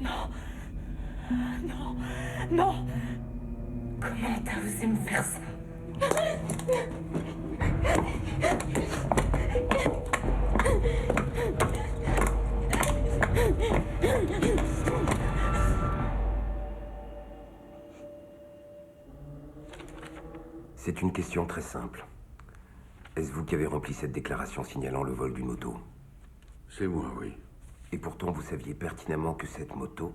non, non, non. Comment t'as osé me faire ça? C'est une question très simple. Est-ce vous qui avez rempli cette déclaration signalant le vol d'une moto? C'est moi, oui. Et pourtant, vous saviez pertinemment que cette moto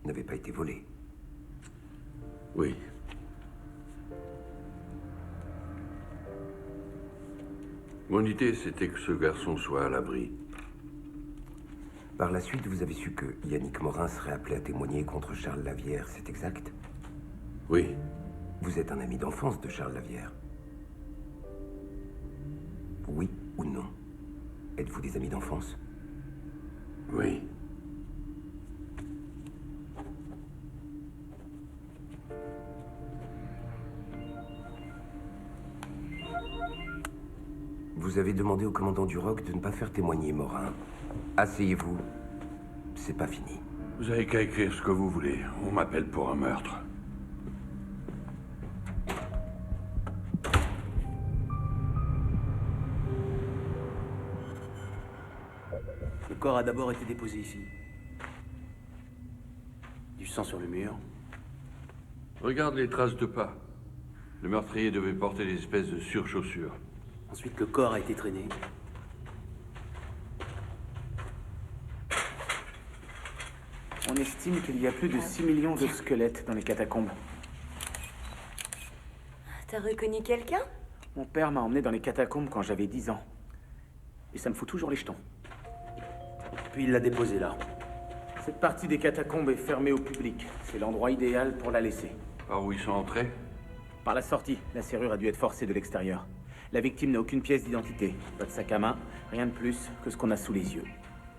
n'avait pas été volée. Oui. Mon idée, c'était que ce garçon soit à l'abri. Par la suite, vous avez su que Yannick Morin serait appelé à témoigner contre Charles Lavière, c'est exact? Oui. Vous êtes un ami d'enfance de Charles Lavière? Oui ou non? Êtes-vous des amis d'enfance? Oui. Vous avez demandé au commandant du Roc de ne pas faire témoigner Morin. Asseyez-vous. C'est pas fini. Vous avez qu'à écrire ce que vous voulez. On m'appelle pour un meurtre. Le corps a d'abord été déposé ici. Du sang sur le mur. Regarde les traces de pas. Le meurtrier devait porter des espèces de surchaussures. Ensuite, le corps a été traîné. On estime qu'il y a plus de 6 millions de squelettes dans les catacombes. T'as reconnu quelqu'un? Mon père m'a emmené dans les catacombes quand j'avais 10 ans. Et ça me fout toujours les jetons. Puis il l'a déposé là. Cette partie des catacombes est fermée au public. C'est l'endroit idéal pour la laisser. Par où ils sont entrés? Par la sortie, la serrure a dû être forcée de l'extérieur. La victime n'a aucune pièce d'identité. Pas de sac à main, rien de plus que ce qu'on a sous les yeux.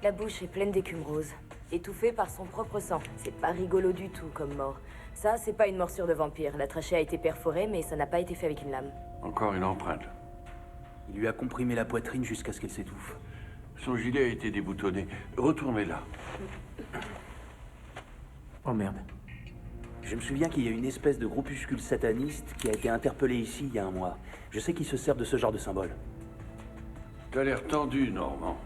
La bouche est pleine d'écume rose. Étouffée par son propre sang. C'est pas rigolo du tout comme mort. Ça, c'est pas une morsure de vampire. La trachée a été perforée, mais ça n'a pas été fait avec une lame. Encore une empreinte. Il lui a comprimé la poitrine jusqu'à ce qu'elle s'étouffe. Son gilet a été déboutonné. Retournez-là. Oh merde. Je me souviens qu'il y a une espèce de groupuscule sataniste qui a été interpellé ici il y a un mois. Je sais qu'ils se servent de ce genre de symbole. T'as l'air tendu, Normand.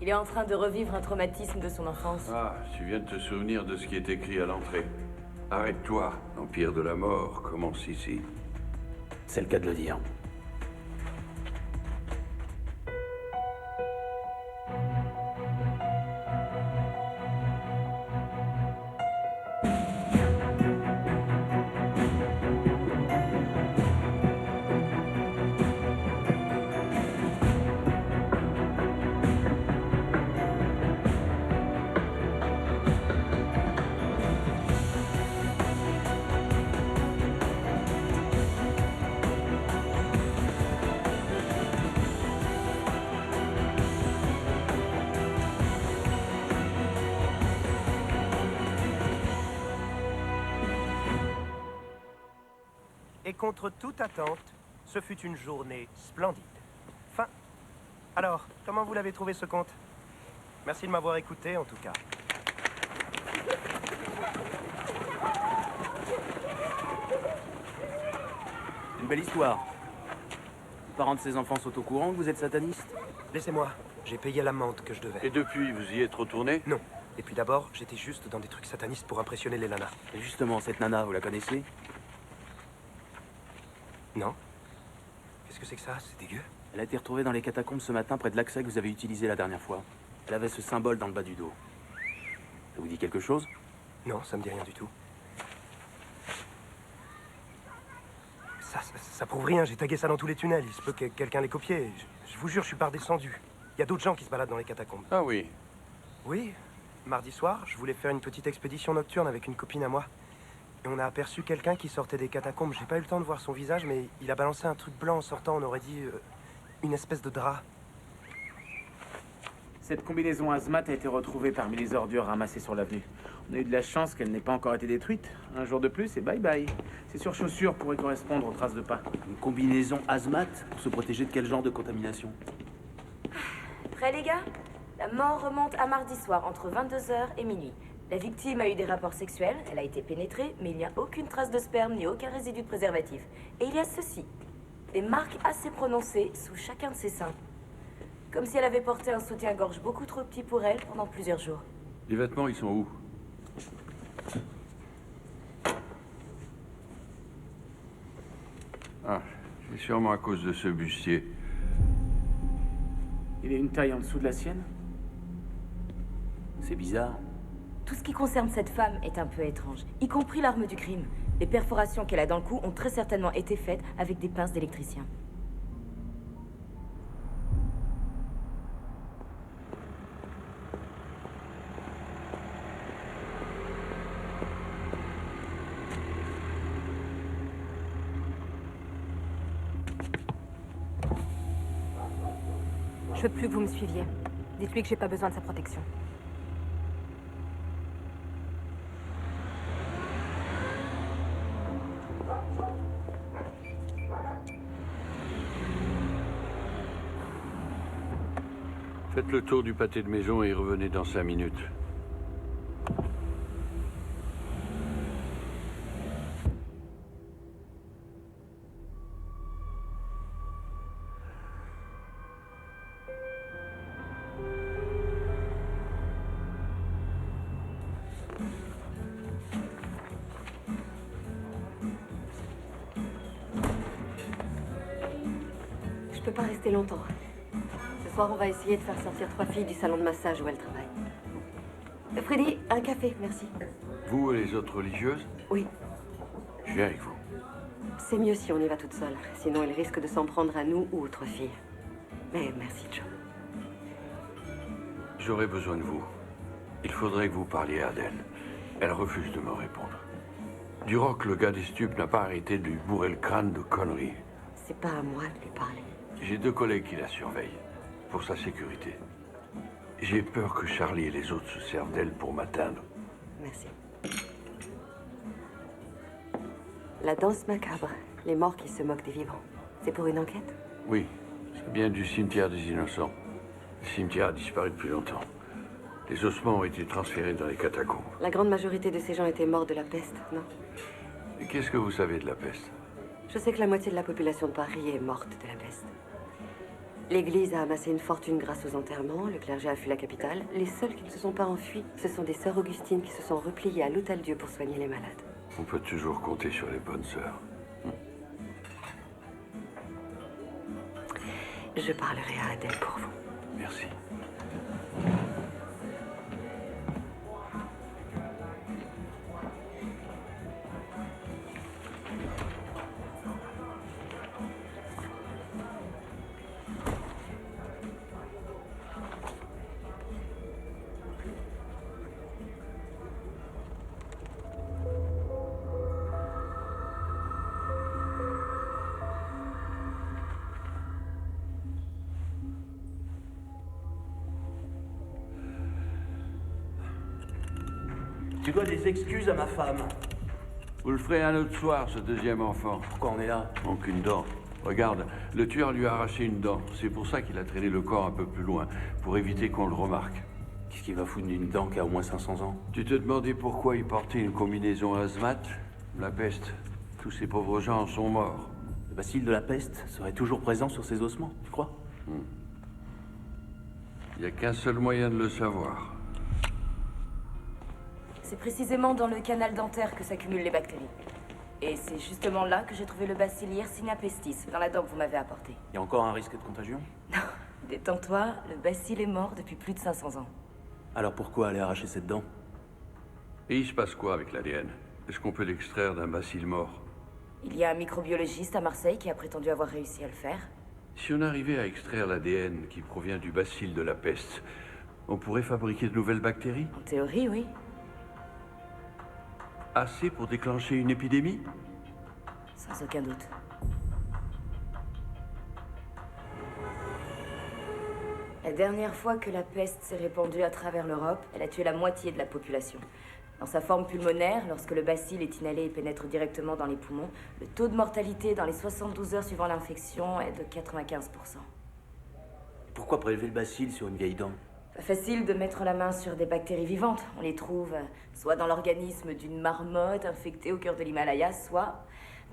Il est en train de revivre un traumatisme de son enfance. Ah, tu viens de te souvenir de ce qui est écrit à l'entrée. Arrête-toi, l'Empire de la Mort commence ici. C'est le cas de le dire. Et contre toute attente, ce fut une journée splendide. Fin. Alors, comment vous l'avez trouvé ce conte? Merci de m'avoir écouté, en tout cas. Une belle histoire. Les parents de ses enfants sont au courant que vous êtes sataniste? Laissez-moi, j'ai payé l'amende que je devais. Et depuis, vous y êtes retourné? Non. Et puis d'abord, j'étais juste dans des trucs satanistes pour impressionner les nanas. Et justement, cette nana, vous la connaissez? Non? Qu'est-ce que c'est que ça? C'est dégueu. Elle a été retrouvée dans les catacombes ce matin près de l'accès que vous avez utilisé la dernière fois. Elle avait ce symbole dans le bas du dos. Ça vous dit quelque chose? Non, ça me dit rien du tout. Ça prouve rien, j'ai tagué ça dans tous les tunnels. Il se peut que quelqu'un l'ait copié. Je vous jure, je suis pas redescendu. Il y a d'autres gens qui se baladent dans les catacombes. Ah oui. Oui, mardi soir, je voulais faire une petite expédition nocturne avec une copine à moi. Et on a aperçu quelqu'un qui sortait des catacombes. J'ai pas eu le temps de voir son visage, mais il a balancé un truc blanc en sortant. On aurait dit une espèce de drap. Cette combinaison hazmat a été retrouvée parmi les ordures ramassées sur l'avenue. On a eu de la chance qu'elle n'ait pas encore été détruite. Un jour de plus et bye bye. Ces surchaussures pourraient correspondre aux traces de pas. Une combinaison hazmat pour se protéger de quel genre de contamination? Prêts, les gars? La mort remonte à mardi soir, entre 22h et minuit. La victime a eu des rapports sexuels, elle a été pénétrée, mais il n'y a aucune trace de sperme ni aucun résidu de préservatif. Et il y a ceci. Des marques assez prononcées sous chacun de ses seins. Comme si elle avait porté un soutien-gorge beaucoup trop petit pour elle pendant plusieurs jours. Les vêtements, ils sont où? Ah, c'est sûrement à cause de ce bustier. Il est une taille en dessous de la sienne? C'est bizarre. Tout ce qui concerne cette femme est un peu étrange, y compris l'arme du crime. Les perforations qu'elle a dans le cou ont très certainement été faites avec des pinces d'électricien. Je veux plus que vous me suiviez. Dites-lui que j'ai pas besoin de sa protection. Faites le tour du pâté de maison et revenez dans 5 minutes. Je peux pas rester longtemps. Ce soir, on va essayer de faire sortir 3 filles du salon de massage où elles travaillent. Freddy, un café, merci. Vous et les autres religieuses? Oui, Je viens avec vous. c'est mieux si on y va toute seule. Sinon, elles risquent de s'en prendre à nous ou aux 3 filles. Mais merci, Joe. J'aurai besoin de vous. Il faudrait que vous parliez à Adèle. Elle refuse de me répondre. Duroc, le gars des stupes, n'a pas arrêté de lui bourrer le crâne de conneries. C'est pas à moi de lui parler. J'ai 2 collègues qui la surveillent, pour sa sécurité. J'ai peur que Charlie et les autres se servent d'elle pour m'atteindre. Merci. La danse macabre. Les morts qui se moquent des vivants. C'est pour une enquête? Oui, ça vient du cimetière des Innocents. Le cimetière a disparu depuis longtemps. Les ossements ont été transférés dans les catacombes. La grande majorité de ces gens étaient morts de la peste, non? Et qu'est-ce que vous savez de la peste? Je sais que la moitié de la population de Paris est morte de la peste. L'Église a amassé une fortune grâce aux enterrements, le clergé a fui la capitale. Les seuls qui ne se sont pas enfuis, ce sont des sœurs Augustines qui se sont repliées à l'Hôtel-Dieu pour soigner les malades. On peut toujours compter sur les bonnes sœurs. Je parlerai à Adèle pour vous. Merci. Tu dois des excuses à ma femme. Vous le ferez un autre soir, ce deuxième enfant. Pourquoi on est là? Aucune dent. Regarde, le tueur lui a arraché une dent. C'est pour ça qu'il a traîné le corps un peu plus loin, pour éviter qu'on le remarque. Qu'est-ce qu'il va foutre d'une dent qui a au moins 500 ans? Tu te demandais pourquoi il portait une combinaison hazmat? La peste. Tous ces pauvres gens sont morts. Le bacille de la peste serait toujours présent sur ses ossements, tu crois? Il n'y a qu'un seul moyen de le savoir. C'est précisément dans le canal dentaire que s'accumulent les bactéries. Et c'est justement là que j'ai trouvé le bacille Yersinia pestis, dans la dent que vous m'avez apportée. Il y a encore un risque de contagion? Détends-toi, le bacille est mort depuis plus de 500 ans. Alors pourquoi aller arracher cette dent? Et il se passe quoi avec l'ADN? Est-ce qu'on peut l'extraire d'un bacille mort? Il y a un microbiologiste à Marseille qui a prétendu avoir réussi à le faire. Si on arrivait à extraire l'ADN qui provient du bacille de la peste, on pourrait fabriquer de nouvelles bactéries? En théorie, oui. Assez pour déclencher une épidémie? Sans aucun doute. La dernière fois que la peste s'est répandue à travers l'Europe, elle a tué la moitié de la population. Dans sa forme pulmonaire, lorsque le bacille est inhalé et pénètre directement dans les poumons, le taux de mortalité dans les 72 heures suivant l'infection est de 95%. Pourquoi prélever le bacille sur une vieille dent? Pas facile de mettre la main sur des bactéries vivantes. On les trouve soit dans l'organisme d'une marmotte infectée au cœur de l'Himalaya, soit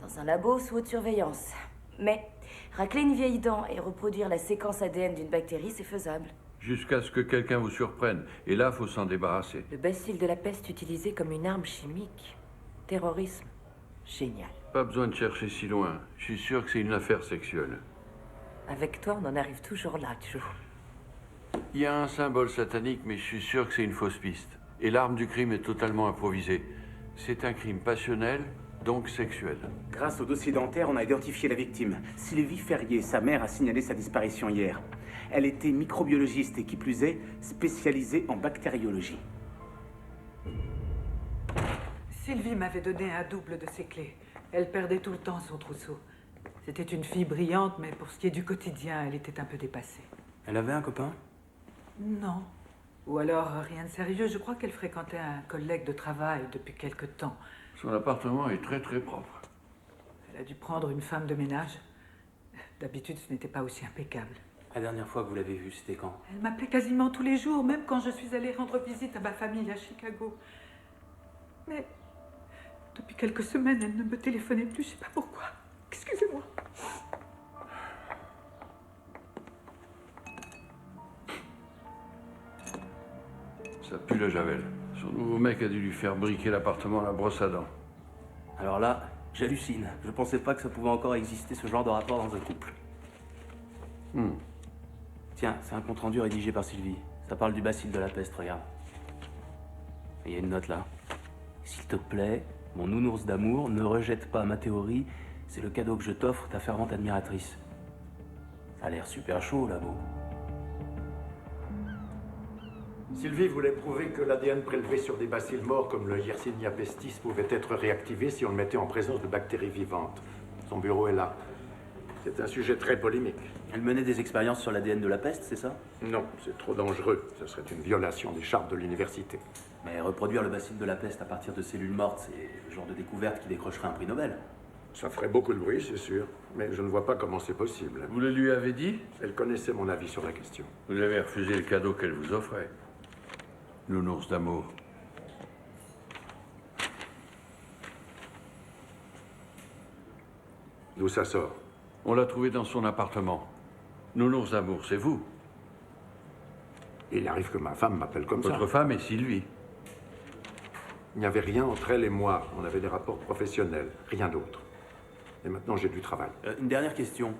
dans un labo sous haute surveillance. Mais racler une vieille dent et reproduire la séquence ADN d'une bactérie, c'est faisable. Jusqu'à ce que quelqu'un vous surprenne. Et là, faut s'en débarrasser. Le bacille de la peste utilisé comme une arme chimique. Terrorisme. Génial. Pas besoin de chercher si loin. Je suis sûr que c'est une affaire sexuelle. Avec toi, on en arrive toujours là, Joe. Il y a un symbole satanique, mais je suis sûr que c'est une fausse piste. Et l'arme du crime est totalement improvisée. C'est un crime passionnel, donc sexuel. Grâce au dossier dentaire, on a identifié la victime. Sylvie Ferrier, sa mère, a signalé sa disparition hier. Elle était microbiologiste et qui plus est, spécialisée en bactériologie. Sylvie m'avait donné un double de ses clés. Elle perdait tout le temps son trousseau. C'était une fille brillante, mais pour ce qui est du quotidien, elle était un peu dépassée. Elle avait un copain? Non. Ou alors, rien de sérieux. Je crois qu'elle fréquentait un collègue de travail depuis quelque temps. Son appartement est très très propre. Elle a dû prendre une femme de ménage. D'habitude, ce n'était pas aussi impeccable. La dernière fois que vous l'avez vue, c'était quand? Elle m'appelait quasiment tous les jours, même quand je suis allée rendre visite à ma famille à Chicago. Mais depuis quelques semaines, elle ne me téléphonait plus, je ne sais pas pourquoi. Excusez-moi. Ça pue la javel. Son nouveau mec a dû lui faire briquer l'appartement à la brosse à dents. Alors là, j'hallucine. Je pensais pas que ça pouvait encore exister ce genre de rapport dans un couple. Tiens, c'est un compte-rendu rédigé par Sylvie. Ça parle du bacille de la peste, regarde. Il y a une note là. S'il te plaît, mon nounours d'amour, ne rejette pas ma théorie. C'est le cadeau que je t'offre, ta fervente admiratrice. Ça a l'air super chaud, là-bas. Sylvie voulait prouver que l'ADN prélevé sur des bacilles morts comme le Yersinia pestis pouvait être réactivé si on le mettait en présence de bactéries vivantes. Son bureau est là. C'est un sujet très polémique. Elle menait des expériences sur l'ADN de la peste, c'est ça? Non, c'est trop dangereux. Ce serait une violation des chartes de l'université. Mais reproduire le bacille de la peste à partir de cellules mortes, c'est le genre de découverte qui décrocherait un prix Nobel. Ça ferait beaucoup de bruit, c'est sûr. Mais je ne vois pas comment c'est possible. Vous le lui avez dit? Elle connaissait mon avis sur la question. Vous avez refusé le cadeau qu'elle vous offrait. Nounours d'amour. D'où ça sort? On l'a trouvé dans son appartement. Nounours d'amour, c'est vous. Il arrive que ma femme m'appelle comme ça. Votre femme est Sylvie. Il n'y avait rien entre elle et moi. On avait des rapports professionnels, rien d'autre. Et maintenant, j'ai du travail. Une dernière question.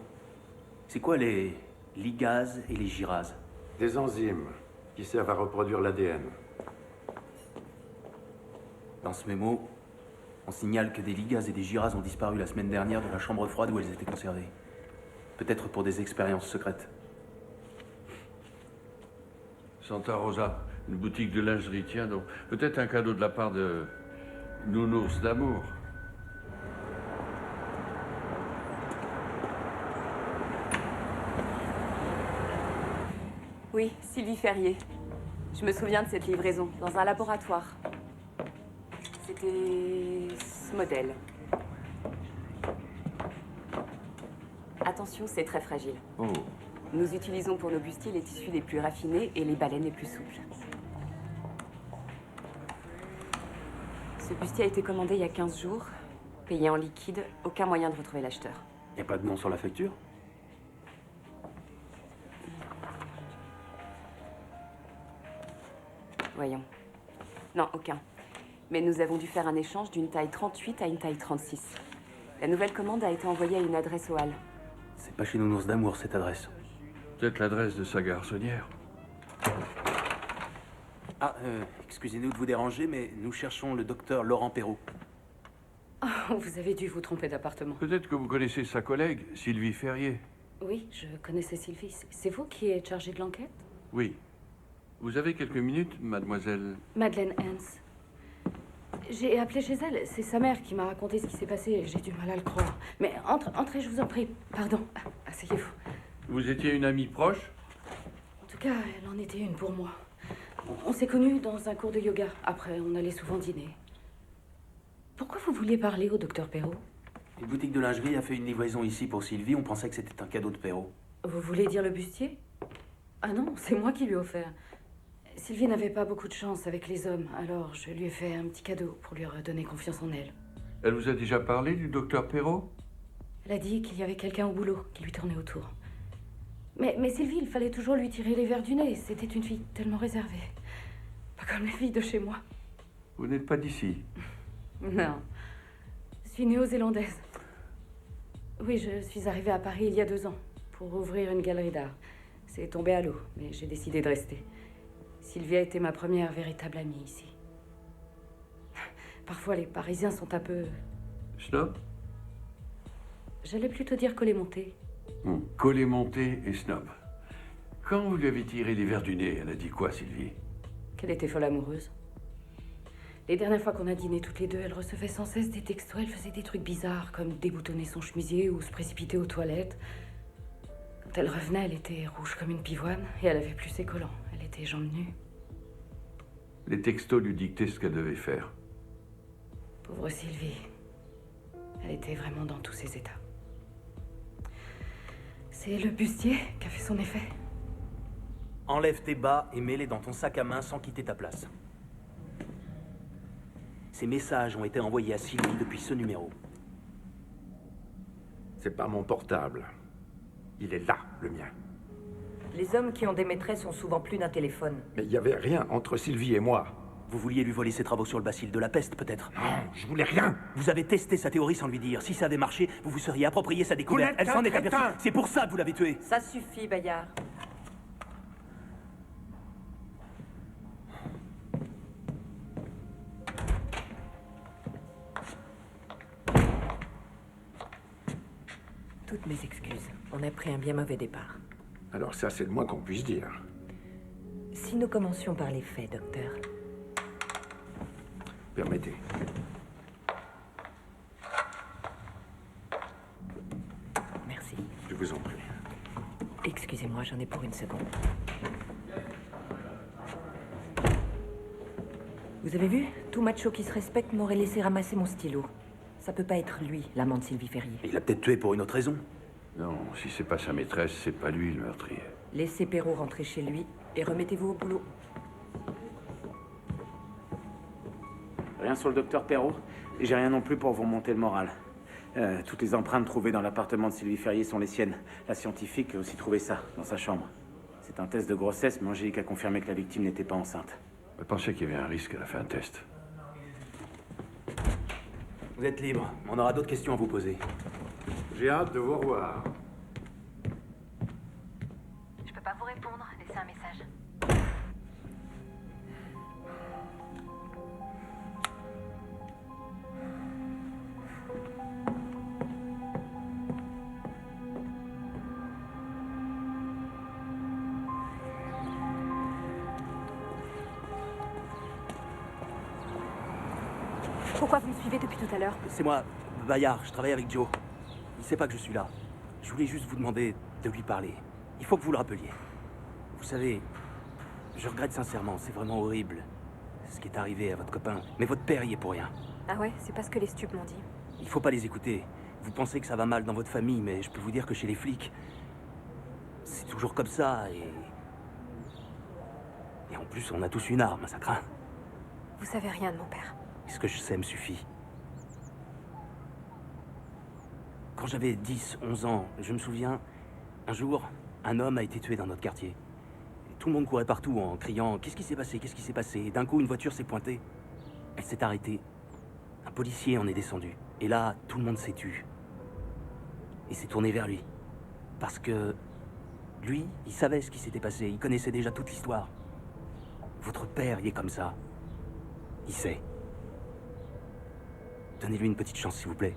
C'est quoi les ligases et les girases? Des enzymes qui servent à reproduire l'ADN. Dans ce mémo, on signale que des ligases et des girases ont disparu la semaine dernière de la chambre froide où elles étaient conservées. Peut-être pour des expériences secrètes. Santa Rosa, une boutique de lingerie, tiens donc. Peut-être un cadeau de la part de Nounours d'amour. Oui, Sylvie Ferrier. Je me souviens de cette livraison, dans un laboratoire. C'était ce modèle. Attention, c'est très fragile. Oh. Nous utilisons pour nos bustiers les tissus les plus raffinés et les baleines les plus souples. Ce bustier a été commandé il y a 15 jours, payé en liquide, aucun moyen de retrouver l'acheteur. Il n'y a pas de nom sur la facture? Voyons. Non, aucun. Mais nous avons dû faire un échange d'une taille 38 à une taille 36. La nouvelle commande a été envoyée à une adresse au hall. C'est pas chez Nounours d'amour, cette adresse. Peut-être l'adresse de sa garçonnière. Ah, excusez-nous de vous déranger, mais nous cherchons le docteur Laurent Perrault. Oh, vous avez dû vous tromper d'appartement. Peut-être que vous connaissez sa collègue, Sylvie Ferrier. Oui, je connaissais Sylvie. C'est vous qui êtes chargée de l'enquête? Oui. Vous avez quelques minutes, mademoiselle? Madeleine Hans. J'ai appelé chez elle. C'est sa mère qui m'a raconté ce qui s'est passé. J'ai du mal à le croire. Mais entrez, je vous en prie. Pardon. Asseyez-vous. Vous étiez une amie proche? En tout cas, elle en était une pour moi. On s'est connus dans un cours de yoga. Après, on allait souvent dîner. Pourquoi vous vouliez parler au docteur Perrault? Une boutique de lingerie a fait une livraison ici pour Sylvie. On pensait que c'était un cadeau de Perrault. Vous voulez dire le bustier? Ah non, c'est moi qui lui ai offert. Sylvie n'avait pas beaucoup de chance avec les hommes, alors je lui ai fait un petit cadeau pour lui redonner confiance en elle. Elle vous a déjà parlé du docteur Perrault? Elle a dit qu'il y avait quelqu'un au boulot qui lui tournait autour. Mais Sylvie, il fallait toujours lui tirer les verres du nez. C'était une fille tellement réservée. Pas comme les filles de chez moi. Vous n'êtes pas d'ici? Non. Je suis néo-zélandaise. Oui, je suis arrivée à Paris il y a 2 ans pour ouvrir une galerie d'art. C'est tombé à l'eau, mais j'ai décidé de rester. Sylvie a été ma première véritable amie ici. Parfois, les Parisiens sont un peu... Snob? J'allais plutôt dire collet-monté. Collet-monté et snob. Quand vous lui avez tiré les verres du nez, elle a dit quoi, Sylvie? Qu'elle était folle amoureuse. Les dernières fois qu'on a dîné toutes les deux, elle recevait sans cesse des textos. Elle faisait des trucs bizarres, comme déboutonner son chemisier ou se précipiter aux toilettes. Quand elle revenait, elle était rouge comme une pivoine et elle avait plus ses collants. Elle était jambes nues. Les textos lui dictaient ce qu'elle devait faire. Pauvre Sylvie. Elle était vraiment dans tous ses états. C'est le bustier qui a fait son effet. Enlève tes bas et mets-les dans ton sac à main sans quitter ta place. Ces messages ont été envoyés à Sylvie depuis ce numéro. C'est pas mon portable. Il est là, le mien. Les hommes qui ont des maîtresses ont souvent plus d'un téléphone. Mais il n'y avait rien entre Sylvie et moi. Vous vouliez lui voler ses travaux sur le bacille de la peste, peut-être? Non, je voulais rien. Vous avez testé sa théorie sans lui dire. Si ça avait marché, vous vous seriez approprié sa découverte. Elle s'en est aperçue. C'est pour ça que vous l'avez tué. Ça suffit, Bayard. Toutes mes excuses. On a pris un bien mauvais départ. Alors ça, c'est le moins qu'on puisse dire. Si nous commencions par les faits, docteur. Permettez. Merci. Je vous en prie. Excusez-moi, j'en ai pour une seconde. Vous avez vu? Tout macho qui se respecte m'aurait laissé ramasser mon stylo. Ça peut pas être lui, l'amant de Sylvie Ferrier. Il l'a peut-être tué pour une autre raison. Non, si c'est pas sa maîtresse, c'est pas lui le meurtrier. Laissez Perrault rentrer chez lui et remettez-vous au boulot. Rien sur le docteur Perrault. Et j'ai rien non plus pour vous remonter le moral. Toutes les empreintes trouvées dans l'appartement de Sylvie Ferrier sont les siennes. La scientifique a aussi trouvé ça, dans sa chambre. C'est un test de grossesse, mais Angélique a confirmé que la victime n'était pas enceinte. Elle pensait qu'il y avait un risque, elle a fait un test. Vous êtes libre. On aura d'autres questions à vous poser. J'ai hâte de vous revoir. Je peux pas vous répondre, laissez un message. Pourquoi vous me suivez depuis tout à l'heure? C'est moi, Bayard. Je travaille avec Joe. Il sait pas que je suis là. Je voulais juste vous demander de lui parler. Il faut que vous le rappeliez. Vous savez, je regrette sincèrement, c'est vraiment horrible ce qui est arrivé à votre copain. Mais votre père y est pour rien. Ah ouais, c'est pas ce que les stupes m'ont dit. Il faut pas les écouter. Vous pensez que ça va mal dans votre famille, mais je peux vous dire que chez les flics, c'est toujours comme ça et en plus, on a tous une arme, ça craint. Vous savez rien de mon père. Ce que je sais me suffit. Quand j'avais 10, 11 ans, je me souviens, un jour, un homme a été tué dans notre quartier. Tout le monde courait partout en criant « Qu'est-ce qui s'est passé? Qu'est-ce qui s'est passé ?» Et d'un coup, une voiture s'est pointée. Elle s'est arrêtée. Un policier en est descendu. Et là, tout le monde s'est tu. Et s'est tourné vers lui. Parce que lui, il savait ce qui s'était passé. Il connaissait déjà toute l'histoire. Votre père, il est comme ça. Il sait. Donnez-lui une petite chance, s'il vous plaît.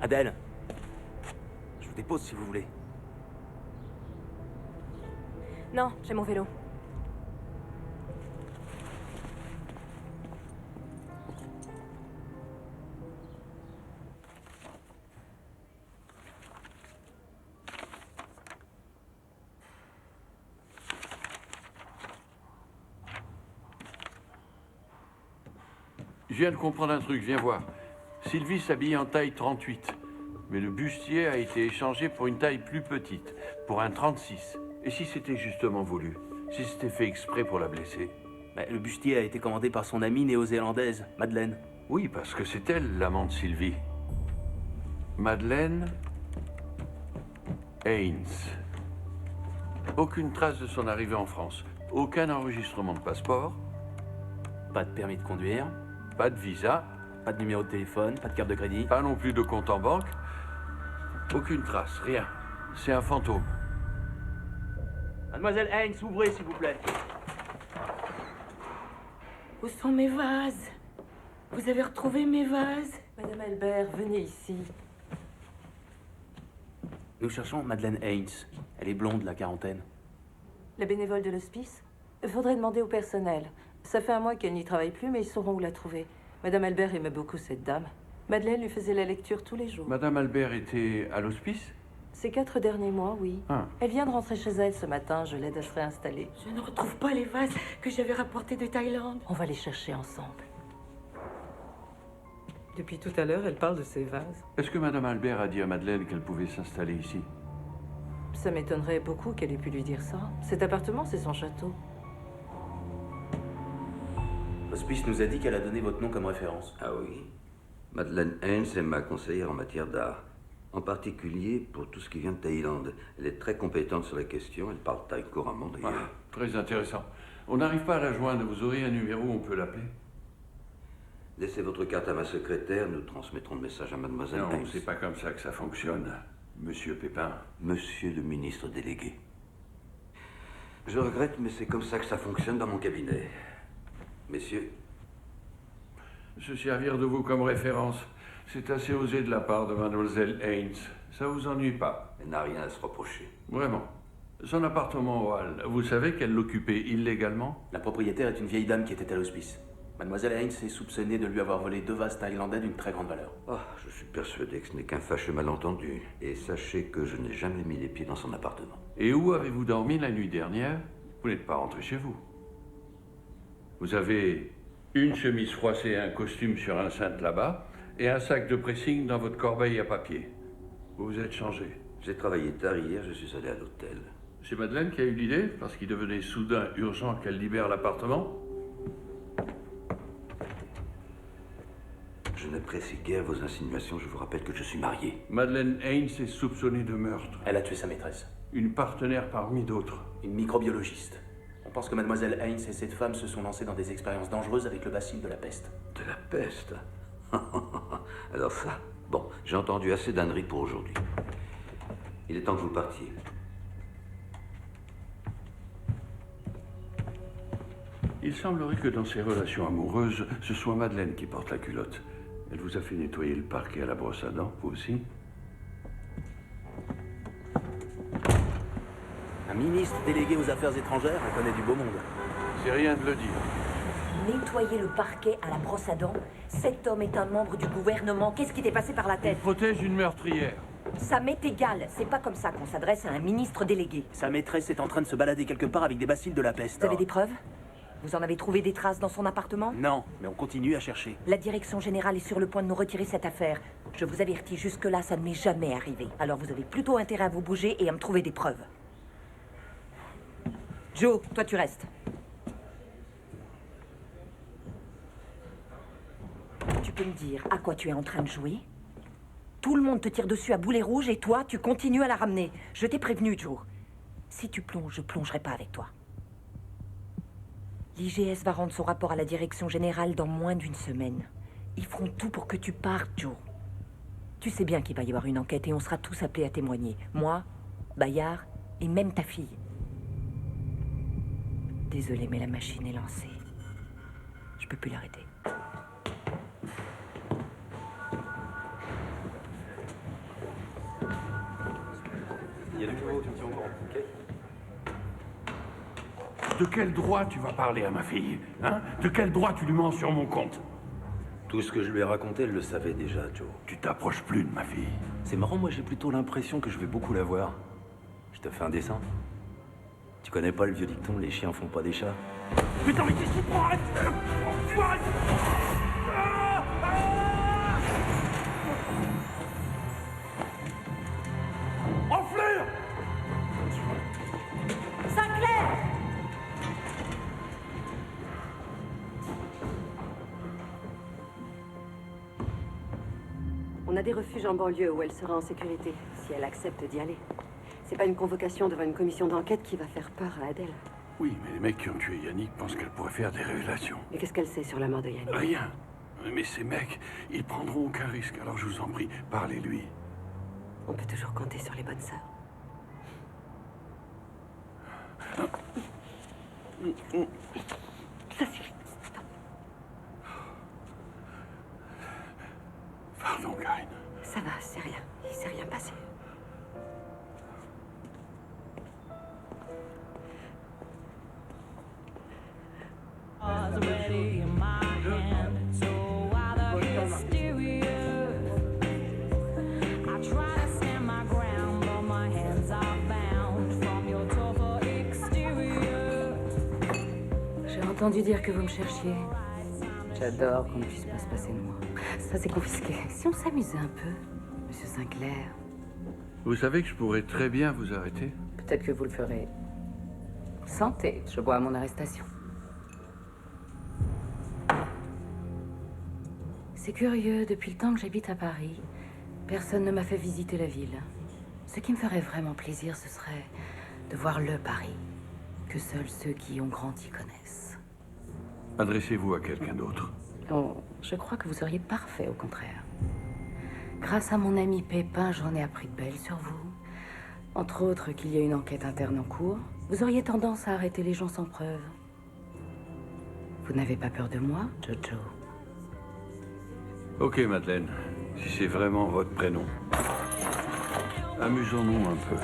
Adèle, je vous dépose si vous voulez. Non, j'ai mon vélo. Je viens de comprendre un truc, viens voir. Sylvie s'habille en taille 38. Mais le bustier a été échangé pour une taille plus petite, pour un 36. Et si c'était justement voulu? Si c'était fait exprès pour la blesser? Mais le bustier a été commandé par son amie néo-zélandaise, Madeleine. Oui, parce que c'est elle, l'amant de Sylvie. Madeleine Haynes. Aucune trace de son arrivée en France. Aucun enregistrement de passeport. Pas de permis de conduire. Pas de visa. Pas de numéro de téléphone, pas de carte de crédit. Pas non plus de compte en banque. Aucune trace, rien. C'est un fantôme. Mademoiselle Haynes, ouvrez s'il vous plaît. Où sont mes vases? Vous avez retrouvé mes vases? Madame Albert, venez ici. Nous cherchons Madeleine Haynes. Elle est blonde, la quarantaine. La bénévole de l'hospice? Faudrait demander au personnel. Ça fait un mois qu'elle n'y travaille plus, mais ils sauront où la trouver. Madame Albert aimait beaucoup cette dame. Madeleine lui faisait la lecture tous les jours. Madame Albert était à l'hospice? Ces 4 derniers mois, oui. Ah. Elle vient de rentrer chez elle ce matin, je l'aide à se réinstaller. Je ne retrouve pas les vases que j'avais rapportés de Thaïlande. On va les chercher ensemble. Depuis tout à l'heure, elle parle de ces vases. Est-ce que Madame Albert a dit à Madeleine qu'elle pouvait s'installer ici? Ça m'étonnerait beaucoup qu'elle ait pu lui dire ça. Cet appartement, c'est son château. L'hospice nous a dit qu'elle a donné votre nom comme référence. Ah oui. Madeleine Haynes est ma conseillère en matière d'art. En particulier pour tout ce qui vient de Thaïlande. Elle est très compétente sur la question, elle parle thaï couramment d'ailleurs. Ah, très intéressant. On n'arrive pas à la joindre, vous auriez un numéro où on peut l'appeler? Laissez votre carte à ma secrétaire, nous transmettrons le message à Mademoiselle Non, Haynes. c'est pas comme ça que ça fonctionne, Monsieur Pépin. Monsieur le ministre délégué. Je regrette, mais c'est comme ça que ça fonctionne dans mon cabinet. Messieurs. Se servir de vous comme référence, c'est assez osé de la part de Mademoiselle Haynes. Ça vous ennuie pas? Elle n'a rien à se reprocher. Vraiment. Son appartement au Hall, vous savez qu'elle l'occupait illégalement? La propriétaire est une vieille dame qui était à l'hospice. Mademoiselle Haynes est soupçonnée de lui avoir volé 2 vases thaïlandais d'une très grande valeur. Oh, je suis persuadé que ce n'est qu'un fâcheux malentendu. Et sachez que je n'ai jamais mis les pieds dans son appartement. Et où avez-vous dormi la nuit dernière? Vous n'êtes pas rentré chez vous. Vous avez une chemise froissée et un costume sur un cintre là-bas, et un sac de pressing dans votre corbeille à papier. Vous vous êtes changé. J'ai travaillé tard hier, je suis allé à l'hôtel. C'est Madeleine qui a eu l'idée, parce qu'il devenait soudain urgent qu'elle libère l'appartement? Je n'apprécie guère vos insinuations, je vous rappelle que je suis marié. Madeleine Haynes est soupçonnée de meurtre. Elle a tué sa maîtresse. Une partenaire parmi d'autres. Une microbiologiste. On pense que Mademoiselle Haynes et cette femme se sont lancées dans des expériences dangereuses avec le bacille de la peste. De la peste? Alors ça? Bon, j'ai entendu assez d'âneries pour aujourd'hui. Il est temps que vous partiez. Il semblerait que dans ces relations amoureuses, ce soit Madeleine qui porte la culotte. Elle vous a fait nettoyer le parquet à la brosse à dents, vous aussi? Un ministre délégué aux affaires étrangères, elle connaît du beau monde. C'est rien de le dire. Nettoyer le parquet à la brosse à dents? Cet homme est un membre du gouvernement. Qu'est-ce qui t'est passé par la Il tête? protège une meurtrière. Ça m'est égal. C'est pas comme ça qu'on s'adresse à un ministre délégué. Sa maîtresse est en train de se balader quelque part avec des bacilles de la peste. Vous avez des preuves? Vous en avez trouvé des traces dans son appartement? Non, mais on continue à chercher. La direction générale est sur le point de nous retirer cette affaire. Je vous avertis, jusque-là, ça ne m'est jamais arrivé. Alors vous avez plutôt intérêt à vous bouger et à me trouver des preuves. Joe, toi tu restes. Tu peux me dire à quoi tu es en train de jouer? Tout le monde te tire dessus à boulet rouge et toi, tu continues à la ramener. Je t'ai prévenu, Joe. Si tu plonges, je plongerai pas avec toi. L'IGS va rendre son rapport à la direction générale dans moins d'1 semaine. Ils feront tout pour que tu partes, Joe. Tu sais bien qu'il va y avoir une enquête et on sera tous appelés à témoigner. Moi, Bayard et même ta fille. Désolée, mais la machine est lancée. Je peux plus l'arrêter. Il y a du nouveau, tu me tiens au courant, ok? De quel droit tu vas parler à ma fille? Hein? De quel droit tu lui mens sur mon compte? Tout ce que je lui ai raconté, elle le savait déjà, Joe. Tu t'approches plus de ma fille. C'est marrant, moi j'ai plutôt l'impression que je vais beaucoup la voir. Je te fais un dessin. Tu connais pas le vieux dicton, les chiens font pas des chats? Putain, mais qu'est-ce que tu prends? Arrête! Arrête! Enflure! a des refuges en banlieue où elle sera en sécurité, si elle accepte d'y aller. C'est pas une convocation devant une commission d'enquête qui va faire peur à Adèle. Oui, mais les mecs qui ont tué Yannick pensent qu'elle pourrait faire des révélations. Et qu'est-ce qu'elle sait sur la mort de Yannick? Rien. Mais ces mecs, ils prendront aucun risque, alors je vous en prie, parlez-lui. On peut toujours compter sur les bonnes sœurs. Ça suffit. Stop. Pardon, Karine. Ça va, c'est rien. Il s'est rien passé. J'ai entendu dire que vous me cherchiez. J'adore qu'on ne puisse pas se passer de moi. Ça, c'est confisqué. Si on s'amusait un peu, Monsieur Sinclair. Vous savez que je pourrais très bien vous arrêter? Peut-être que vous le ferez. Santé, je bois à mon arrestation. C'est curieux, depuis le temps que j'habite à Paris, personne ne m'a fait visiter la ville. Ce qui me ferait vraiment plaisir, ce serait de voir le Paris, que seuls ceux qui ont grandi connaissent. Adressez-vous à quelqu'un d'autre. Oh, je crois que vous seriez parfait, au contraire. Grâce à mon ami Pépin, j'en ai appris de belles sur vous. Entre autres, qu'il y a une enquête interne en cours. Vous auriez tendance à arrêter les gens sans preuve. Vous n'avez pas peur de moi, Jojo? Ok, Madeleine, si c'est vraiment votre prénom. Amusons-nous un peu.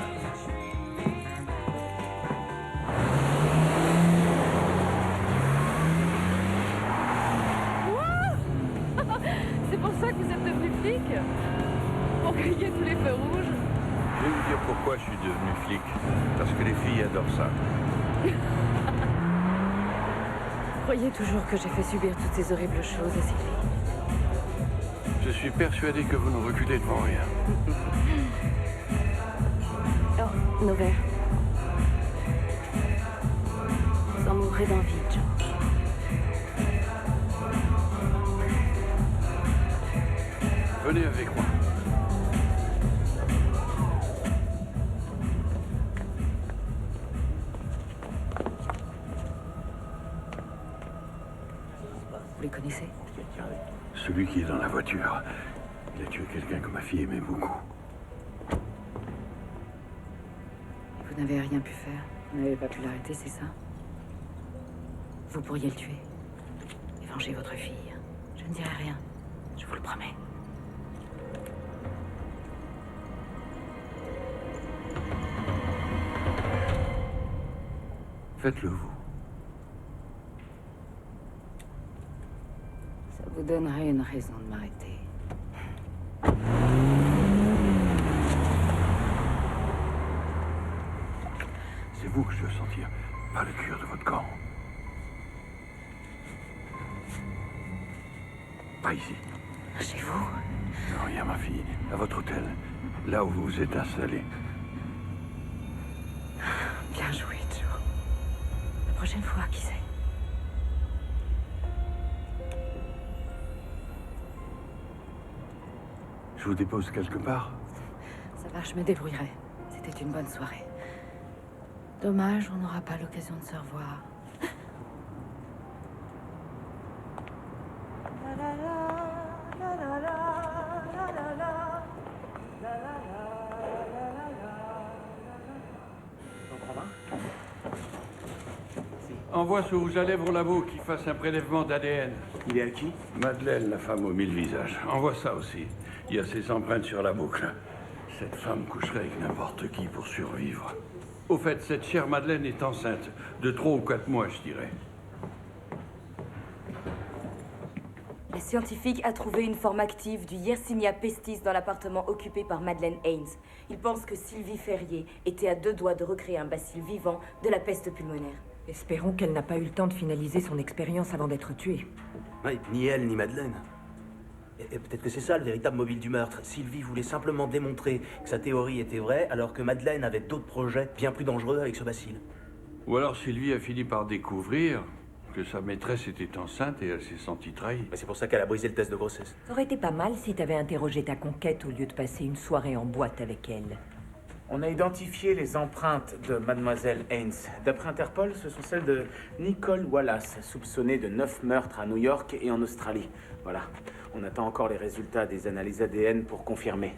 C'est pour ça que vous êtes devenu flic? Pour griller tous les feux rouges? Je vais vous dire pourquoi je suis devenu flic. Parce que les filles adorent ça. Croyez toujours que j'ai fait subir toutes ces horribles choses à Sylvie. Je suis persuadé que vous ne reculez devant rien. Oh, nos verres. Vous en mourrez d'envie, Joe. Venez avec moi. Vous les connaissez? Celui qui est dans la voiture. Il a tué quelqu'un que ma fille aimait beaucoup. Vous n'avez rien pu faire. Vous n'avez pas pu l'arrêter, c'est ça? Vous pourriez le tuer. Et venger votre fille. Je ne dirai rien. Je vous le promets. Faites-le vous. Ça vous donnerait une raison de m'arrêter. C'est vous que je veux sentir, pas le cuir de votre corps. Pas ici. Chez vous? Non, il y a ma fille, à votre hôtel, là où vous vous êtes installé. Bien joué, Joe. La prochaine fois, qui sait? Je vous dépose quelque part? Ça va, je me débrouillerai. C'était une bonne soirée. Dommage, on n'aura pas l'occasion de se revoir. Envoie ce rouge à lèvres au labo qui fasse un prélèvement d'ADN. Il est à qui? Madeleine, la femme aux 1000 visages. Envoie ça aussi. Il y a ses empreintes sur la boucle. Cette femme coucherait avec n'importe qui pour survivre. Au fait, cette chère Madeleine est enceinte. De 3 ou 4 mois, je dirais. Les scientifiques a trouvé une forme active du Yersinia pestis dans l'appartement occupé par Madeleine Haynes. Ils pensent que Sylvie Ferrier était à 2 doigts de recréer un bacille vivant de la peste pulmonaire. Espérons qu'elle n'a pas eu le temps de finaliser son expérience avant d'être tuée. Ouais, ni elle, ni Madeleine. Et peut-être que c'est ça le véritable mobile du meurtre. Sylvie voulait simplement démontrer que sa théorie était vraie, alors que Madeleine avait d'autres projets bien plus dangereux avec ce bacille. Ou alors Sylvie a fini par découvrir que sa maîtresse était enceinte et elle s'est sentie trahie. Mais c'est pour ça qu'elle a brisé le test de grossesse. Ça aurait été pas mal si t'avais interrogé ta conquête au lieu de passer une soirée en boîte avec elle. On a identifié les empreintes de Mademoiselle Haynes. D'après Interpol, ce sont celles de Nicole Wallace, soupçonnée de 9 meurtres à New York et en Australie. Voilà. On attend encore les résultats des analyses ADN pour confirmer.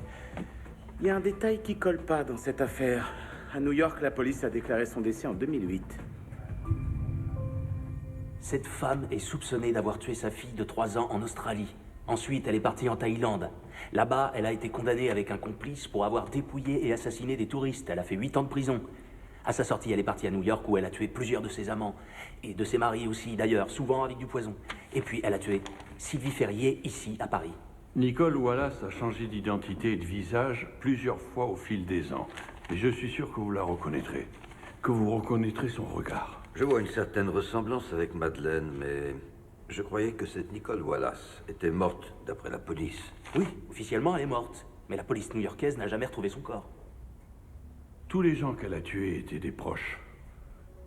Il y a un détail qui colle pas dans cette affaire. À New York, la police a déclaré son décès en 2008. Cette femme est soupçonnée d'avoir tué sa fille de 3 ans en Australie. Ensuite, elle est partie en Thaïlande. Là-bas, elle a été condamnée avec un complice pour avoir dépouillé et assassiné des touristes. Elle a fait 8 ans de prison. À sa sortie, elle est partie à New York où elle a tué plusieurs de ses amants. Et de ses maris aussi, d'ailleurs, souvent avec du poison. Et puis, elle a tué Sylvie Ferrier, ici, à Paris. Nicole Wallace a changé d'identité et de visage plusieurs fois au fil des ans. Et je suis sûr que vous la reconnaîtrez. Que vous reconnaîtrez son regard. Je vois une certaine ressemblance avec Madeleine, mais je croyais que cette Nicole Wallace était morte d'après la police. Oui, officiellement, elle est morte. Mais la police new-yorkaise n'a jamais retrouvé son corps. Tous les gens qu'elle a tués étaient des proches.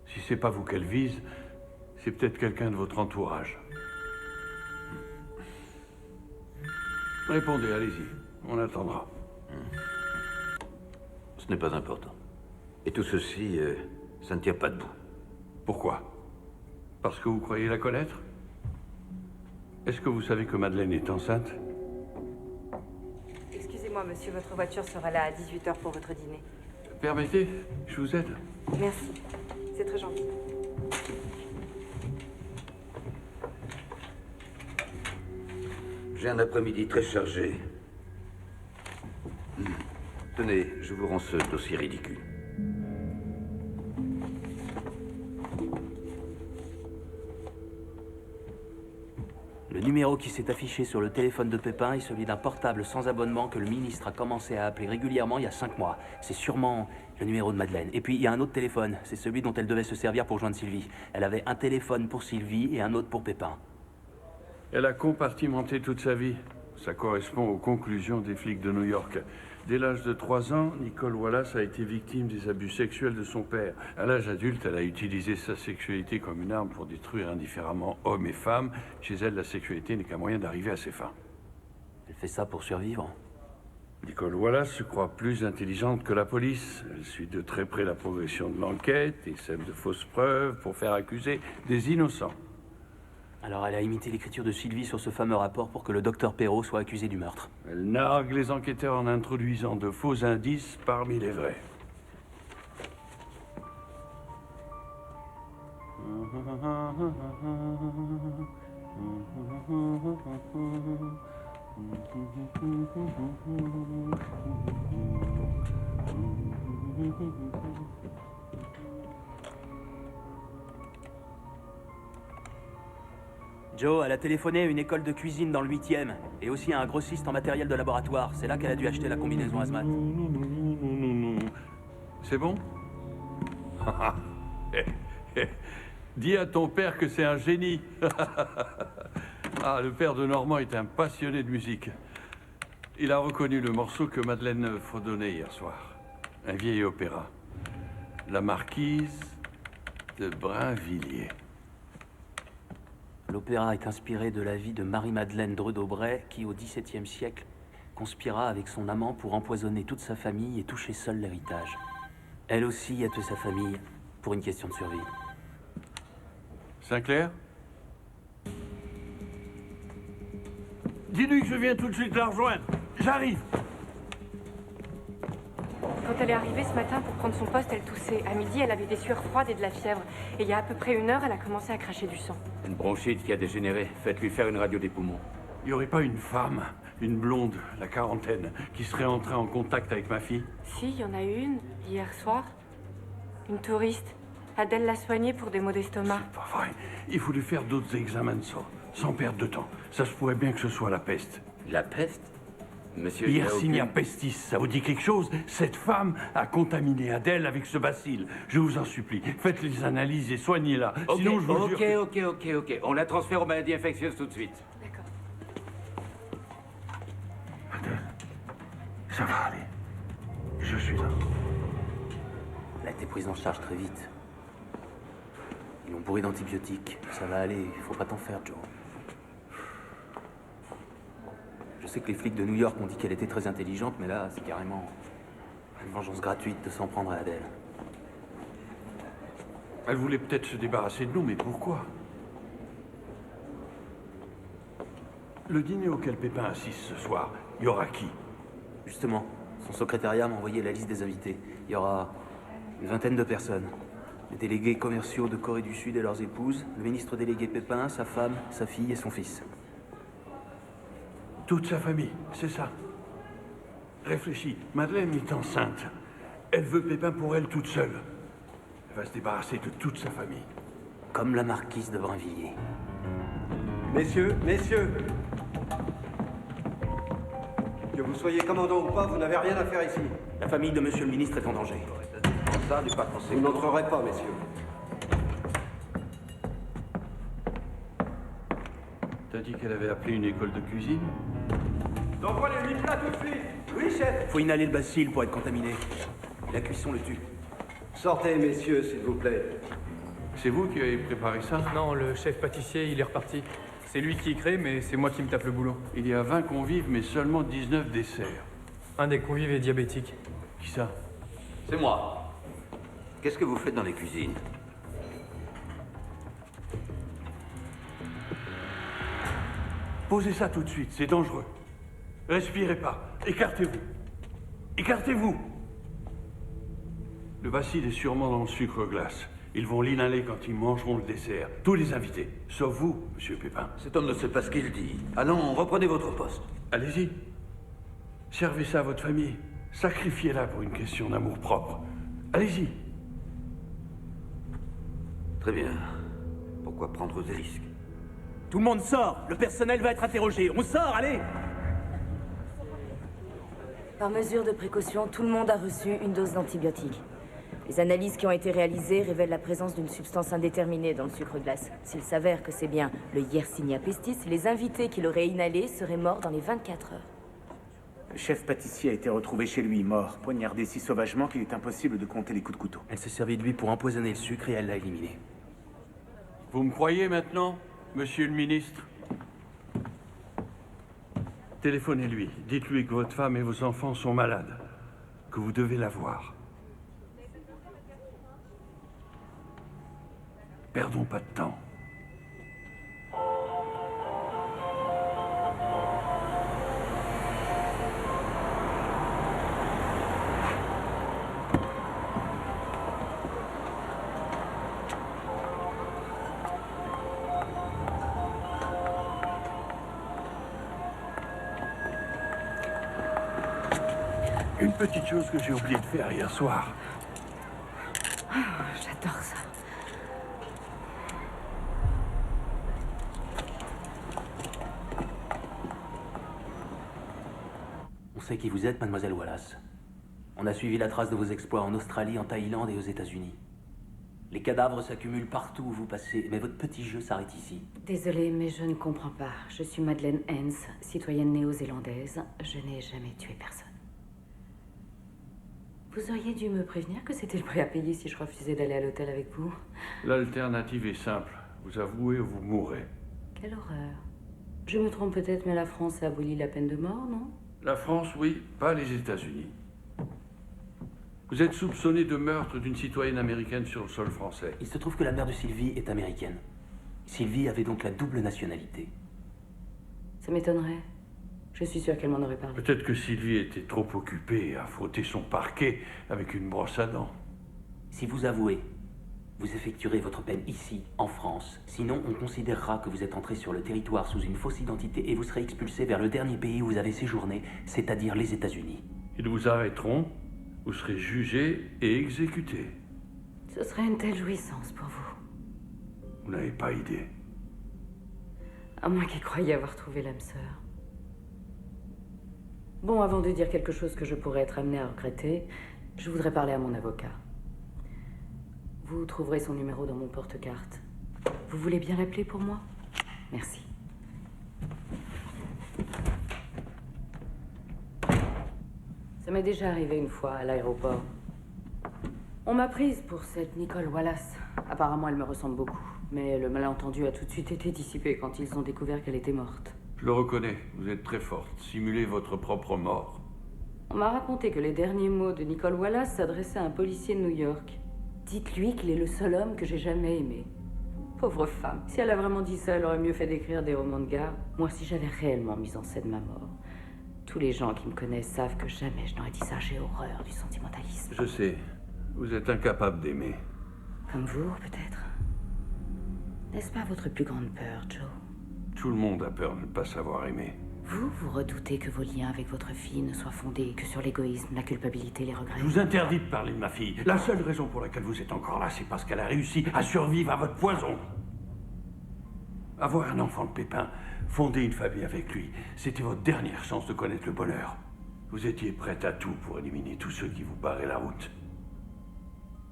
Si c'est pas vous qu'elle vise, c'est peut-être quelqu'un de votre entourage. Répondez, allez-y. On attendra. Ce n'est pas important. Et tout ceci, ça ne tient pas debout. Pourquoi? Parce que vous croyez la connaître? Est-ce que vous savez que Madeleine est enceinte? Excusez-moi, monsieur, votre voiture sera là à 18h pour votre dîner. Permettez, je vous aide. Merci. C'est très gentil. J'ai un après-midi très chargé. Tenez, je vous rends ce dossier ridicule. Le numéro qui s'est affiché sur le téléphone de Pépin est celui d'un portable sans abonnement que le ministre a commencé à appeler régulièrement il y a 5 mois. C'est sûrement le numéro de Madeleine. Et puis il y a un autre téléphone, c'est celui dont elle devait se servir pour joindre Sylvie. Elle avait un téléphone pour Sylvie et un autre pour Pépin. Elle a compartimenté toute sa vie. Ça correspond aux conclusions des flics de New York. Dès l'âge de 3 ans, Nicole Wallace a été victime des abus sexuels de son père. À l'âge adulte, elle a utilisé sa sexualité comme une arme pour détruire indifféremment hommes et femmes. Chez elle, la sexualité n'est qu'un moyen d'arriver à ses fins. Elle fait ça pour survivre. Nicole Wallace se croit plus intelligente que la police. Elle suit de très près la progression de l'enquête et sème de fausses preuves pour faire accuser des innocents. Alors elle a imité l'écriture de Sylvie sur ce fameux rapport pour que le docteur Perrault soit accusé du meurtre. Elle nargue les enquêteurs en introduisant de faux indices parmi les vrais. Joe, elle a téléphoné à une école de cuisine dans le 8e, et aussi à un grossiste en matériel de laboratoire. C'est là qu'elle a dû acheter la combinaison hazmat. C'est bon? Dis à ton père que c'est un génie. Ah, le père de Normand est un passionné de musique. Il a reconnu le morceau que Madeleine fredonnait hier soir. Un vieil opéra. La Marquise de Brinvilliers. L'opéra est inspiré de la vie de Marie-Madeleine Dreux-d'Aubray, qui, au XVIIe siècle, conspira avec son amant pour empoisonner toute sa famille et toucher seule l'héritage. Elle aussi a tué sa famille pour une question de survie. Sinclair? Dis-lui que je viens tout de suite la rejoindre. J'arrive. Quand elle est arrivée ce matin pour prendre son poste, elle toussait. À midi, elle avait des sueurs froides et de la fièvre. Et il y a à peu près 1 heure, elle a commencé à cracher du sang. Une bronchite qui a dégénéré. Faites-lui faire une radio des poumons. Il n'y aurait pas une femme, une blonde, la quarantaine, qui serait entrée en contact avec ma fille? Si, il y en a une, hier soir. Une touriste. Adèle l'a soignée pour des maux d'estomac. C'est pas vrai. Il faut lui faire d'autres examens de sang, sans perdre de temps. Ça se pourrait bien que ce soit la peste. La peste? Monsieur... Yersinia pestis, ça vous dit quelque chose? Cette femme a contaminé Adèle avec ce bacille. Je vous en supplie, faites les analyses et soignez-la. Sinon, je vous jure que... Ok. On la transfère aux maladies infectieuses tout de suite. D'accord. Adèle, ça va aller. Je suis là. Elle a été prise en charge très vite. Ils l'ont bourré d'antibiotiques. Ça va aller, faut pas t'en faire, Joe. Je sais que les flics de New York ont dit qu'elle était très intelligente, mais là, c'est carrément une vengeance gratuite de s'en prendre à Adèle. Elle voulait peut-être se débarrasser de nous, mais pourquoi? Le dîner auquel Pépin assiste ce soir, il y aura qui? Justement, son secrétariat m'a envoyé la liste des invités. Il y aura une vingtaine de personnes. Les délégués commerciaux de Corée du Sud et leurs épouses, le ministre délégué Pépin, sa femme, sa fille et son fils. Toute sa famille, c'est ça. Réfléchis, Madeleine est enceinte. Elle veut Pépin pour elle toute seule. Elle va se débarrasser de toute sa famille. Comme la marquise de Brinvilliers. Messieurs, messieurs! Que vous soyez commandant ou pas, vous n'avez rien à faire ici. La famille de monsieur le ministre est en danger. Ça n'est pas conséquent. Vous n'entrerez pas, messieurs. T'as dit qu'elle avait appelé une école de cuisine? D'envoie les 8 plats tout de suite. Oui, chef. Faut inhaler le bacille pour être contaminé. La cuisson le tue. Sortez, messieurs, s'il vous plaît. C'est vous qui avez préparé ça? Non, le chef pâtissier, il est reparti. C'est lui qui crée, mais c'est moi qui me tape le boulot. Il y a 20 convives, mais seulement 19 desserts. Un des convives est diabétique. Qui ça? C'est moi. Qu'est-ce que vous faites dans les cuisines? Posez ça tout de suite, c'est dangereux. Respirez pas. Écartez-vous. Écartez-vous. Le bacille est sûrement dans le sucre glace. Ils vont l'inhaler quand ils mangeront le dessert. Tous les invités, sauf vous, monsieur Pépin. Cet homme ne sait pas ce qu'il dit. Allons, reprenez votre poste. Allez-y. Servez ça à votre famille. Sacrifiez-la pour une question d'amour-propre. Allez-y. Très bien. Pourquoi prendre des risques? Tout le monde sort. Le personnel va être interrogé. On sort, allez! Par mesure de précaution, tout le monde a reçu une dose d'antibiotiques. Les analyses qui ont été réalisées révèlent la présence d'une substance indéterminée dans le sucre glace. S'il s'avère que c'est bien le Yersinia pestis, les invités qui l'auraient inhalé seraient morts dans les 24 heures. Le chef pâtissier a été retrouvé chez lui, mort, poignardé si sauvagement qu'il est impossible de compter les coups de couteau. Elle s'est servie de lui pour empoisonner le sucre et elle l'a éliminé. Vous me croyez maintenant, monsieur le ministre? Téléphonez-lui. Dites-lui que votre femme et vos enfants sont malades. Que vous devez la voir. Perdons pas de temps. Une petite chose que j'ai oublié de faire hier soir. Oh, j'adore ça. On sait qui vous êtes, mademoiselle Wallace. On a suivi la trace de vos exploits en Australie, en Thaïlande et aux États-Unis. Les cadavres s'accumulent partout où vous passez, mais votre petit jeu s'arrête ici. Désolée, mais je ne comprends pas. Je suis Madeleine Hens, citoyenne néo-zélandaise. Je n'ai jamais tué personne. Vous auriez dû me prévenir que c'était le prix à payer si je refusais d'aller à l'hôtel avec vous. L'alternative est simple. Vous avouez ou vous mourrez. Quelle horreur. Je me trompe peut-être, mais la France a aboli la peine de mort, non? La France, oui, pas les États-Unis. Vous êtes soupçonné de meurtre d'une citoyenne américaine sur le sol français. Il se trouve que la mère de Sylvie est américaine. Sylvie avait donc la double nationalité. Ça m'étonnerait. Je suis sûre qu'elle m'en aurait parlé. Peut-être que Sylvie était trop occupée à frotter son parquet avec une brosse à dents. Si vous avouez, vous effectuerez votre peine ici, en France. Sinon, on considérera que vous êtes entré sur le territoire sous une fausse identité et vous serez expulsé vers le dernier pays où vous avez séjourné, c'est-à-dire les États-Unis. Ils vous arrêteront, vous serez jugé et exécuté. Ce serait une telle jouissance pour vous. Vous n'avez pas idée. À moins qu'ils croyaient avoir trouvé l'âme sœur. Bon, avant de dire quelque chose que je pourrais être amenée à regretter, je voudrais parler à mon avocat. Vous trouverez son numéro dans mon porte-carte. Vous voulez bien l'appeler pour moi? Merci. Ça m'est déjà arrivé une fois à l'aéroport. On m'a prise pour cette Nicole Wallace. Apparemment, elle me ressemble beaucoup. Mais le malentendu a tout de suite été dissipé quand ils ont découvert qu'elle était morte. Je le reconnais, vous êtes très forte. Simulez votre propre mort. On m'a raconté que les derniers mots de Nicole Wallace s'adressaient à un policier de New York. Dites-lui qu'il est le seul homme que j'ai jamais aimé. Pauvre femme. Si elle a vraiment dit ça, elle aurait mieux fait d'écrire des romans de gare. Moi, si j'avais réellement mis en scène ma mort. Tous les gens qui me connaissent savent que jamais je n'aurais dit ça. J'ai horreur du sentimentalisme. Je sais. Vous êtes incapable d'aimer. Comme vous, peut-être. N'est-ce pas votre plus grande peur, Joe? Tout le monde a peur de ne pas savoir aimer. Vous redoutez que vos liens avec votre fille ne soient fondés que sur l'égoïsme, la culpabilité, les regrets. Je vous interdis de parler de ma fille. La seule raison pour laquelle vous êtes encore là, c'est parce qu'elle a réussi à survivre à votre poison. Avoir un enfant de Pépin, fonder une famille avec lui, c'était votre dernière chance de connaître le bonheur. Vous étiez prête à tout pour éliminer tous ceux qui vous barraient la route.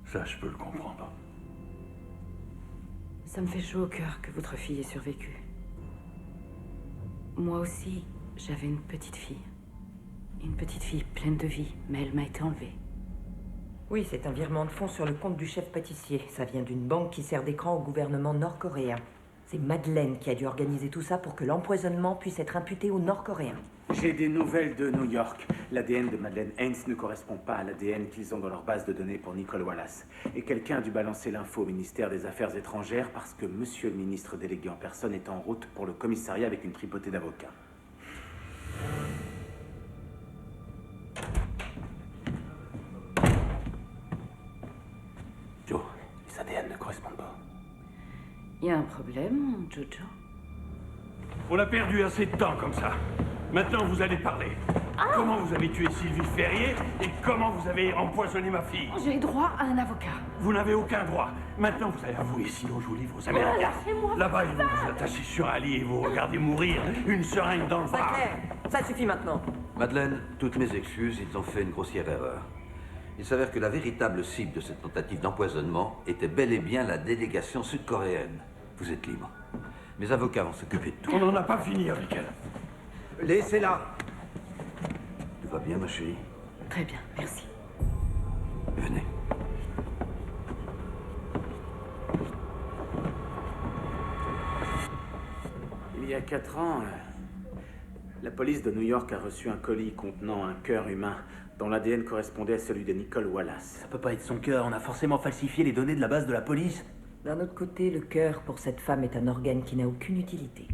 Ça, je peux le comprendre. Ça me fait chaud au cœur que votre fille ait survécu. Moi aussi, j'avais une petite fille. Une petite fille pleine de vie, mais elle m'a été enlevée. Oui, c'est un virement de fonds sur le compte du chef pâtissier. Ça vient d'une banque qui sert d'écran au gouvernement nord-coréen. C'est Madeleine qui a dû organiser tout ça pour que l'empoisonnement puisse être imputé aux Nord-Coréens. J'ai des nouvelles de New York. L'ADN de Madeleine Haynes ne correspond pas à l'ADN qu'ils ont dans leur base de données pour Nicole Wallace. Et quelqu'un a dû balancer l'info au ministère des Affaires étrangères parce que monsieur le ministre délégué en personne est en route pour le commissariat avec une tripotée d'avocats. Joe, les ADN ne correspondent pas. Il y a un problème, Jojo? On a perdu assez de temps comme ça. Maintenant, vous allez parler. Comment vous avez tué Sylvie Ferrier et comment vous avez empoisonné ma fille? J'ai droit à un avocat. Vous n'avez aucun droit. Maintenant, vous allez avouer, sinon je vous livre aux Américains. Lâchez-moi. Là-bas, ils vont vous attacher sur un lit et vous regardez mourir, une seringue dans le bras. Ça suffit maintenant. Madeleine, toutes mes excuses, ils ont fait une grossière erreur. Il s'avère que la véritable cible de cette tentative d'empoisonnement était bel et bien la délégation sud-coréenne. Vous êtes libre. Mes avocats vont s'occuper de tout. On n'en a pas fini avec elle. Laissez-la. Tout va bien, ma chérie? Très bien, merci. Venez. Il y a 4 ans, la police de New York a reçu un colis contenant un cœur humain dont l'ADN correspondait à celui de Nicole Wallace. Ça peut pas être son cœur, on a forcément falsifié les données de la base de la police. D'un autre côté, le cœur pour cette femme est un organe qui n'a aucune utilité.